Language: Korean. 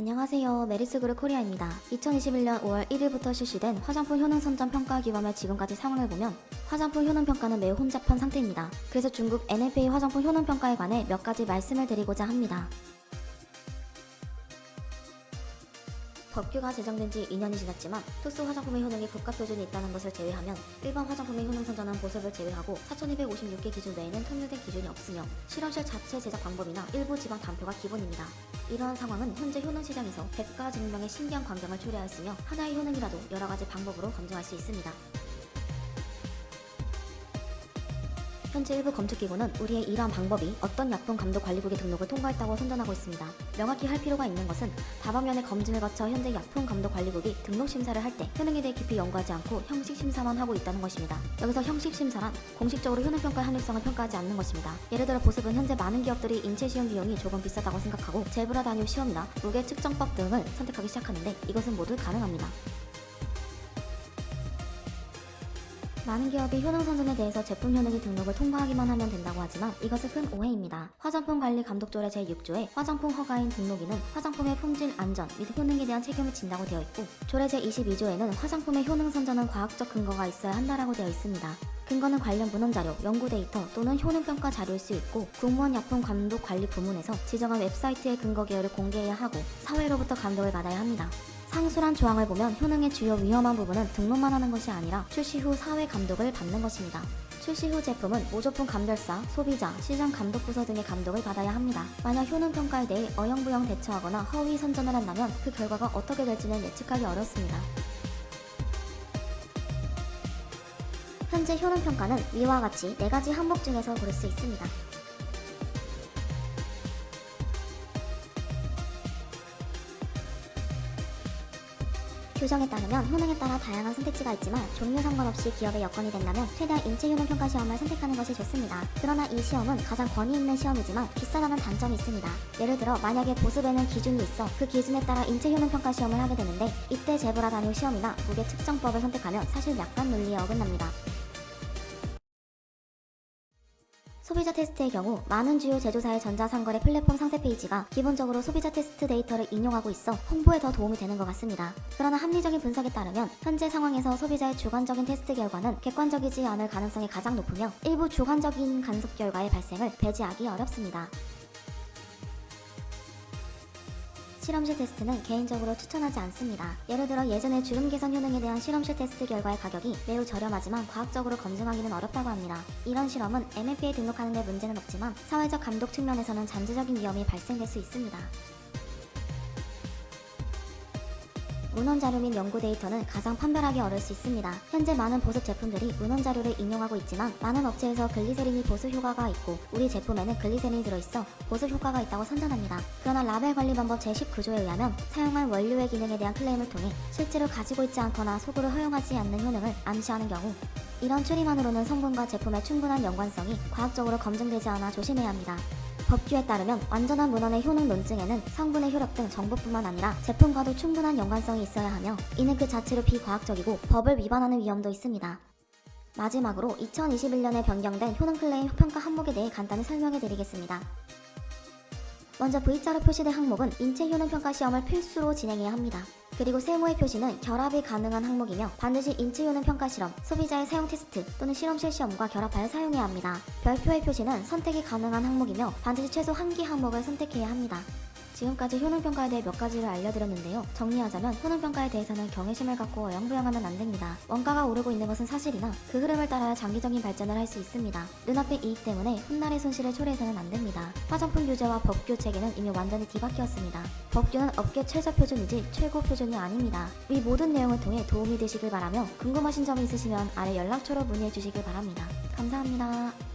안녕하세요. 메리스그룹 코리아입니다. 2021년 5월 1일부터 실시된 화장품 효능 선정 평가 기반의 지금까지 상황을 보면 화장품 효능 평가는 매우 혼잡한 상태입니다. 그래서 중국 NFA 화장품 효능 평가에 관해 몇 가지 말씀을 드리고자 합니다. 법규가 제정된 지 2년이 지났지만 특수 화장품의 효능이 국가 표준이 있다는 것을 제외하면 일반 화장품의 효능 선정은 보습을 제외하고 4,256개 기준 외에는 통일된 기준이 없으며 실험실 자체 제작 방법이나 일부 지방 단표가 기본입니다. 이러한 상황은 현재 효능 시장에서 백과 증명의 신기한 광경을 초래하였으며 하나의 효능이라도 여러 가지 방법으로 검증할 수 있습니다. 현재 일부 검측기구는 우리의 이러한 방법이 어떤 약품감독관리국의 등록을 통과했다고 선전하고 있습니다. 명확히 할 필요가 있는 것은 다방면의 검증을 거쳐 현재 약품감독관리국이 등록심사를 할 때 효능에 대해 깊이 연구하지 않고 형식심사만 하고 있다는 것입니다. 여기서 형식심사란 공식적으로 효능평가의 합리성을 평가하지 않는 것입니다. 예를 들어 보습은 현재 많은 기업들이 인체시험 비용이 조금 비싸다고 생각하고 제브라 단위 시험이나 무게 측정법 등을 선택하기 시작하는데 이것은 모두 가능합니다. 많은 기업이 효능 선정에 대해서 제품 효능이 등록을 통과하기만 하면 된다고 하지만 이것은 큰 오해입니다. 화장품관리감독조례 제6조에 화장품 허가인 등록인은 화장품의 품질, 안전 및 효능에 대한 책임을 진다고 되어 있고 조례 제22조에는 화장품의 효능 선정은 과학적 근거가 있어야 한다라고 되어 있습니다. 근거는 관련 문헌자료, 연구 데이터 또는 효능평가 자료일 수 있고 공무원 약품감독관리 부문에서 지정한 웹사이트의 근거 개요를 공개해야 하고 사회로부터 감독을 받아야 합니다. 상수란 조항을 보면 효능의 주요 위험한 부분은 등록만 하는 것이 아니라 출시 후 사회 감독을 받는 것입니다. 출시 후 제품은 모조품 감별사, 소비자, 시장 감독부서 등의 감독을 받아야 합니다. 만약 효능 평가에 대해 어영부영 대처하거나 허위 선전을 한다면 그 결과가 어떻게 될지는 예측하기 어렵습니다. 현재 효능 평가는 위와 같이 4가지 항목 중에서 고를 수 있습니다. 규정에 따르면 효능에 따라 다양한 선택지가 있지만 종류 상관없이 기업의 여건이 된다면 최대한 인체 효능 평가 시험을 선택하는 것이 좋습니다. 그러나 이 시험은 가장 권위 있는 시험이지만 비싸다는 단점이 있습니다. 예를 들어 만약에 보습에는 기준이 있어 그 기준에 따라 인체 효능 평가 시험을 하게 되는데 이때 제브라 단위 시험이나 무게 측정법을 선택하면 사실 약간 논리에 어긋납니다. 소비자 테스트의 경우 많은 주요 제조사의 전자상거래 플랫폼 상세 페이지가 기본적으로 소비자 테스트 데이터를 인용하고 있어 홍보에 더 도움이 되는 것 같습니다. 그러나 합리적인 분석에 따르면 현재 상황에서 소비자의 주관적인 테스트 결과는 객관적이지 않을 가능성이 가장 높으며 일부 주관적인 간섭 결과의 발생을 배제하기 어렵습니다. 실험실 테스트는 개인적으로 추천하지 않습니다. 예를 들어 예전에 주름 개선 효능에 대한 실험실 테스트 결과의 가격이 매우 저렴하지만 과학적으로 검증하기는 어렵다고 합니다. 이런 실험은 MFA에 등록하는 데 문제는 없지만 사회적 감독 측면에서는 잠재적인 위험이 발생될 수 있습니다. 문헌자료 및 연구 데이터는 가장 판별하기 어려울 수 있습니다. 현재 많은 보습 제품들이 문헌자료를 인용하고 있지만 많은 업체에서 글리세린이 보습 효과가 있고 우리 제품에는 글리세린이 들어있어 보습 효과가 있다고 선전합니다. 그러나 라벨 관리 방법 제19조에 의하면 사용한 원료의 기능에 대한 클레임을 통해 실제로 가지고 있지 않거나 소구를 허용하지 않는 효능을 암시하는 경우 이런 추리만으로는 성분과 제품의 충분한 연관성이 과학적으로 검증되지 않아 조심해야 합니다. 법규에 따르면 완전한 문헌의 효능 논증에는 성분의 효력 등 정보뿐만 아니라 제품과도 충분한 연관성이 있어야 하며 이는 그 자체로 비과학적이고 법을 위반하는 위험도 있습니다. 마지막으로 2021년에 변경된 효능 클레임 평가 항목에 대해 간단히 설명해 드리겠습니다. 먼저 V자로 표시된 항목은 인체 효능 평가 시험을 필수로 진행해야 합니다. 그리고 세모의 표시는 결합이 가능한 항목이며 반드시 인체 효능 평가 실험, 소비자의 사용 테스트 또는 실험실 시험과 결합하여 사용해야 합니다. 별표의 표시는 선택이 가능한 항목이며 반드시 최소 1개 항목을 선택해야 합니다. 지금까지 효능평가에 대해 몇 가지를 알려드렸는데요. 정리하자면 효능평가에 대해서는 경외심을 갖고 어영부영하면 안됩니다. 원가가 오르고 있는 것은 사실이나 그 흐름을 따라 장기적인 발전을 할 수 있습니다. 눈앞의 이익 때문에 훗날의 손실을 초래해서는 안됩니다. 화장품 규제와 법규 체계는 이미 완전히 뒤바뀌었습니다. 법규는 업계 최저 표준이지 최고 표준이 아닙니다. 이 모든 내용을 통해 도움이 되시길 바라며 궁금하신 점이 있으시면 아래 연락처로 문의해 주시길 바랍니다. 감사합니다.